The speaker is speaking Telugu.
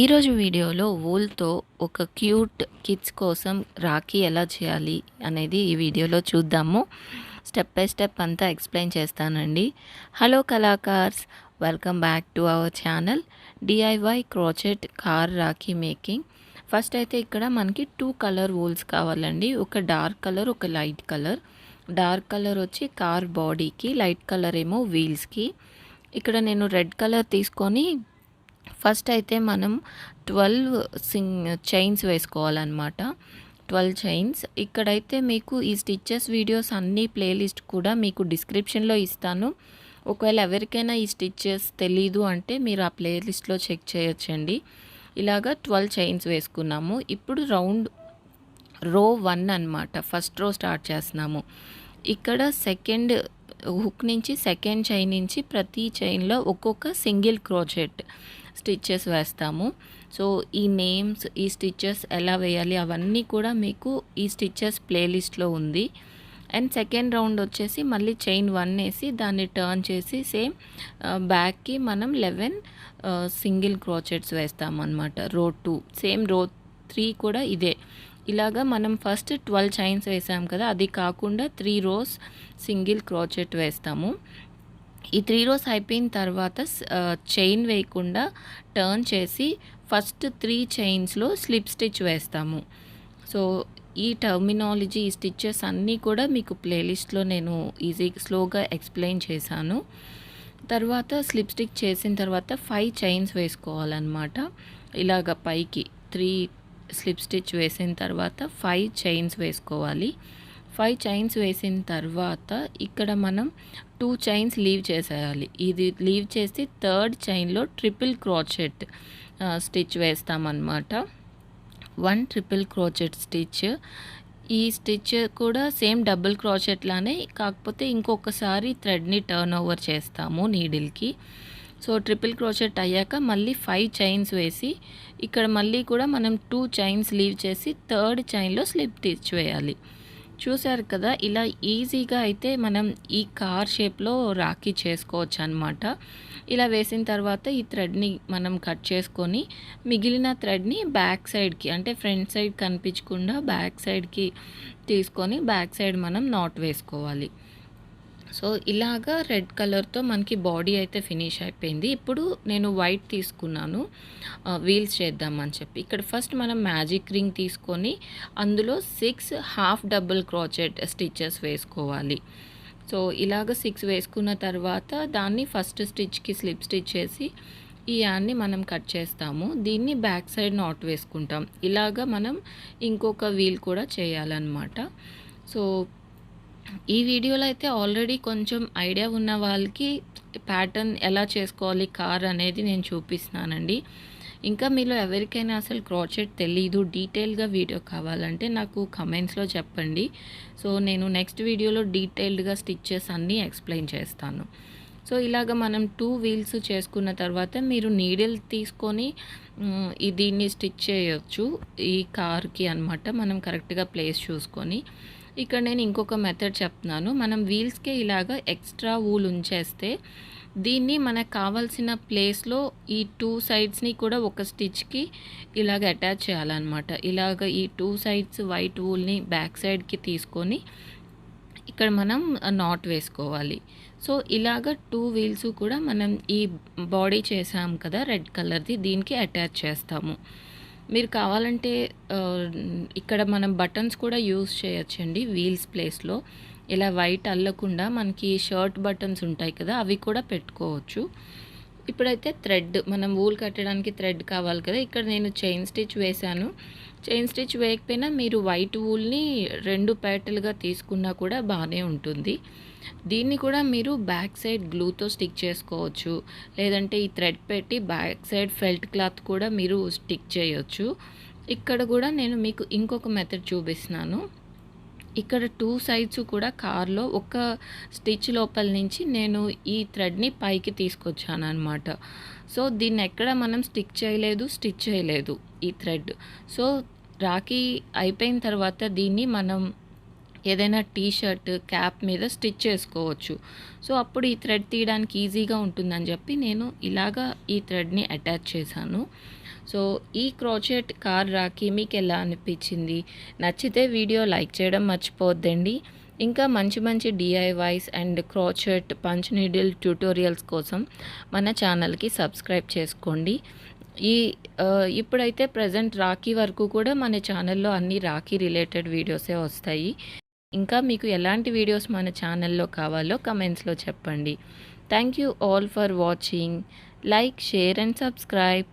ఈరోజు వీడియోలో వూల్‌తో ఒక క్యూట్ కిడ్స్ కోసం రాఖీ ఎలా చేయాలి అనేది ఈ వీడియోలో చూద్దాము. స్టెప్ బై స్టెప్ అంతా ఎక్స్‌ప్లెయిన్ చేస్తానండి. హలో కలాకార్స్, welcome back to our channel DIY crochet car rakhi making. First అయితే ఇక్కడ మనకి 2 కలర్ వూల్స్ కావాలండి. ఒక డార్క్ కలర్, ఒక లైట్ కలర్. డార్క్ కలర్ వచ్చి కార్ బాడీకి, లైట్ కలర్ ఏమో వీల్స్‌కి. ఇక్కడ నేను రెడ్ కలర్ తీసుకొని ఫస్ట్ అయితే మనం 12 చైన్స్ వేసుకోవాలన్నమాట. 12 చైన్స్. ఇక్కడైతే మీకు ఈ స్టిచెస్ వీడియోస్ అన్నీ ప్లేలిస్ట్ కూడా మీకు డిస్క్రిప్షన్లో ఇస్తాను. ఒకవేళ ఎవరికైనా ఈ స్టిచెస్ తెలీదు అంటే మీరు ఆ ప్లేలిస్ట్లో చెక్ చేయొచ్చండి. ఇలాగా 12 చైన్స్ వేసుకున్నాము. ఇప్పుడు రో 1 అనమాట. ఫస్ట్ రో స్టార్ట్ చేస్తున్నాము. ఇక్కడ సెకండ్ హుక్ నుంచి సెకండ్ చైన్ నుంచి ప్రతి చైన్లో ఒక్కొక్క సింగిల్ క్రోచెట్ స్టిచెస్ వేస్తాము. సో ఈ నేమ్స్, ఈ స్టిచెస్ ఎలా వేయాలి అవన్నీ కూడా మీకు ఈ స్టిచెస్ ప్లేలిస్ట్లో ఉంది. అండ్ సెకండ్ రౌండ్ వచ్చేసి మళ్ళీ చైన్ 1 వేసి దాన్ని టర్న్ చేసి సేమ్ బ్యాక్కి మనం 11 సింగిల్ క్రోచెట్స్ వేస్తాము అనమాట. రో 2 సేమ్, రో 3 కూడా ఇదే. ఇలాగా మనం ఫస్ట్ 12 చైన్స్ వేసాం కదా, అది కాకుండా 3 రోస్ సింగిల్ క్రోచెట్ వేస్తాము. ఈ 3 రోస్ అయిపోయిన తర్వాత చైన్ వేయకుండా టర్న్ చేసి ఫస్ట్ 3 చైన్స్లో స్లిప్ స్టిచ్ వేస్తాము. సో ఈ టర్మినాలజీ, ఈ స్టిచెస్ అన్నీ కూడా మీకు ప్లేలిస్ట్లో నేను స్లోగా ఎక్స్ప్లెయిన్ చేశాను. తర్వాత స్లిప్ స్టిచ్ చేసిన తర్వాత 5 చైన్స్ వేసుకోవాలన్నమాట. ఇలాగ పైకి 3 స్లిప్ స్టిచ్ వేసిన తర్వాత 5 చైన్స్ వేసుకోవాలి. 5 చైన్స్ వేసిన తర్వాత ఇక్కడ మనం 2 చైన్స్ లీవ్ చేసేయాలి. ఇది లీవ్ చేసి థర్డ్ చైన్లో ట్రిపుల్ క్రోచెట్ స్టిచ్ వేస్తామన్నమాట. 1 ట్రిపుల్ క్రోచెట్ స్టిచ్. ఈ స్టిచ్ కూడా సేమ్ డబుల్ క్రోచెట్ లానే, కాకపోతే ఇంకొకసారి థ్రెడ్ని టర్న్ ఓవర్ చేస్తాము నీడిల్కి. సో ట్రిపుల్ క్రోచెట్ అయ్యాక మళ్ళీ 5 చైన్స్ వేసి ఇక్కడ మళ్ళీ కూడా మనం 2 చైన్స్ లీవ్ చేసి థర్డ్ చైన్లో స్లిప్ స్టిచ్ వేయాలి. చూసారు కదా, ఇలా ఈజీగా అయితే మనం ఈ కార్ షేప్లో రాఖీ చేసుకోవచ్చు అనమాట. ఇలా వేసిన తర్వాత ఈ థ్రెడ్ని మనం కట్ చేసుకొని మిగిలిన థ్రెడ్ని బ్యాక్ సైడ్కి, అంటే ఫ్రంట్ సైడ్ కనిపించకుండా బ్యాక్ సైడ్కి తీసుకొని బ్యాక్ సైడ్ మనం నాట్ వేసుకోవాలి. సో ఇలాగా రెడ్ కలర్తో మనకి బాడీ అయితే ఫినిష్ అయిపోయింది. ఇప్పుడు నేను వైట్ తీసుకున్నాను వీల్స్ చేద్దామని చెప్పి. ఇక్కడ ఫస్ట్ మనం మ్యాజిక్ రింగ్ తీసుకొని అందులో 6 హాఫ్ డబుల్ క్రోచెట్ స్టిచెస్ వేసుకోవాలి. సో ఇలాగ 6 వేసుకున్న తర్వాత దాన్ని ఫస్ట్ స్టిచ్కి స్లిప్ స్టిచ్ చేసి ఈ యాన్ని మనం కట్ చేస్తాము. దీన్ని బ్యాక్ సైడ్ నాట్ వేసుకుంటాం. ఇలాగ మనం ఇంకొక వీల్ కూడా చేయాలన్నమాట. సో ఈ వీడియోలో అయితే ఆల్రెడీ కొంచెం ఐడియా ఉన్న వాళ్ళకి ప్యాటర్న్ ఎలా చేసుకోవాలి కార్ అనేది నేను చూపిస్తున్నానండి. ఇంకా మీలో ఎవరికైనా అసలు క్రోచెట్ తెలీదు, డీటెయిల్గా వీడియో కావాలంటే నాకు కమెంట్స్లో చెప్పండి. సో నేను నెక్స్ట్ వీడియోలో డీటెయిల్డ్గా స్టిచెస్ అన్నీ ఎక్స్ప్లెయిన్ చేస్తాను. సో ఇలాగ మనం 2 వీల్స్ చేసుకున్న తర్వాత మీరు నీడిల్ తీసుకొని దీన్ని స్టిచ్ చేయొచ్చు ఈ కార్కి అనమాట. మనం కరెక్ట్గా ప్లేస్ చూసుకొని. ఇక్కడ నేను ఇంకొక మెథడ్ చెప్తున్నాను. మనం వీల్స్కే ఇలాగ ఎక్స్ట్రా వూల్ ఉంచేస్తే దీన్ని మనకు కావాల్సిన ప్లేస్లో ఈ 2 సైడ్స్ని కూడా ఒక స్టిచ్కి ఇలాగ అటాచ్ చేయాలన్నమాట. ఇలాగ ఈ 2 సైడ్స్ వైట్ వూల్ని బ్యాక్ సైడ్కి తీసుకొని ఇక్కడ మనం నాట్ వేసుకోవాలి. సో ఇలాగ 2 వీల్స్ కూడా మనం ఈ బాడీ చేసాం కదా రెడ్ కలర్ది, దీనికి అటాచ్ చేస్తాము. మీరు కావాలంటే ఇక్కడ మనం బటన్స్ కూడా యూస్ చేయొచ్చండి వీల్స్ ప్లేస్లో. ఇలా వైట్ అల్లకుండా మనకి షర్ట్ బటన్స్ ఉంటాయి కదా, అవి కూడా పెట్టుకోవచ్చు. ఇప్పుడైతే థ్రెడ్, మనం వూల్ కట్టడానికి థ్రెడ్ కావాలి కదా. ఇక్కడ నేను చైన్ స్టిచ్ వేశాను. చైన్ స్టిచ్ వేయకపోయినా మీరు వైట్ వూల్ని 2 పేటలుగా తీసుకున్నా కూడా బాగానే ఉంటుంది. దీన్ని కూడా మీరు బ్యాక్ సైడ్ గ్లూతో స్టిక్ చేసుకోవచ్చు, లేదంటే ఈ థ్రెడ్ పెట్టి బ్యాక్ సైడ్ ఫెల్ట్ క్లాత్ కూడా మీరు స్టిక్ చేయొచ్చు. ఇక్కడ కూడా నేను మీకు ఇంకొక మెథడ్ చూపిస్తున్నాను. ఇక్కడ 2 సైడ్స్ కూడా కార్లో ఒక స్టిచ్ లోపల నుంచి నేను ఈ థ్రెడ్ని పైకి తీసుకొచ్చాను అనమాట. సో దీన్ని ఎక్కడ మనం స్టిచ్ చేయలేదు ఈ థ్రెడ్. సో రాఖీ అయిపోయిన తర్వాత దీన్ని మనం ఏదైనా టీ షర్ట్, క్యాప్ మీద స్టిచ్ చేసుకోవచ్చు. సో అప్పుడు ఈ థ్రెడ్ తీయడానికి ఈజీగా ఉంటుందని చెప్పి నేను ఇలాగా ఈ థ్రెడ్ని అటాచ్ చేశాను. సో ఈ క్రోచెట్ కార్ రాఖీ మీకు ఎలా అనిపించింది? నచ్చితే వీడియో లైక్ చేయడం మర్చిపోవద్దండి. ఇంకా మంచి మంచి DIYs and crochet punch needle tutorials కోసం మన ఛానల్కి సబ్స్క్రైబ్ చేసుకోండి. ఈ ఇప్పుడైతే ప్రజెంట్ రాఖీ వరకు కూడా మన ఛానల్లో అన్ని రాఖీ రిలేటెడ్ వీడియోసే వస్తాయి. ఇంకా మీకు ఎలాంటి వీడియోస్ మన ఛానల్లో కావాలో కమెంట్స్లో చెప్పండి. Thank you all for watching. Like, share and subscribe.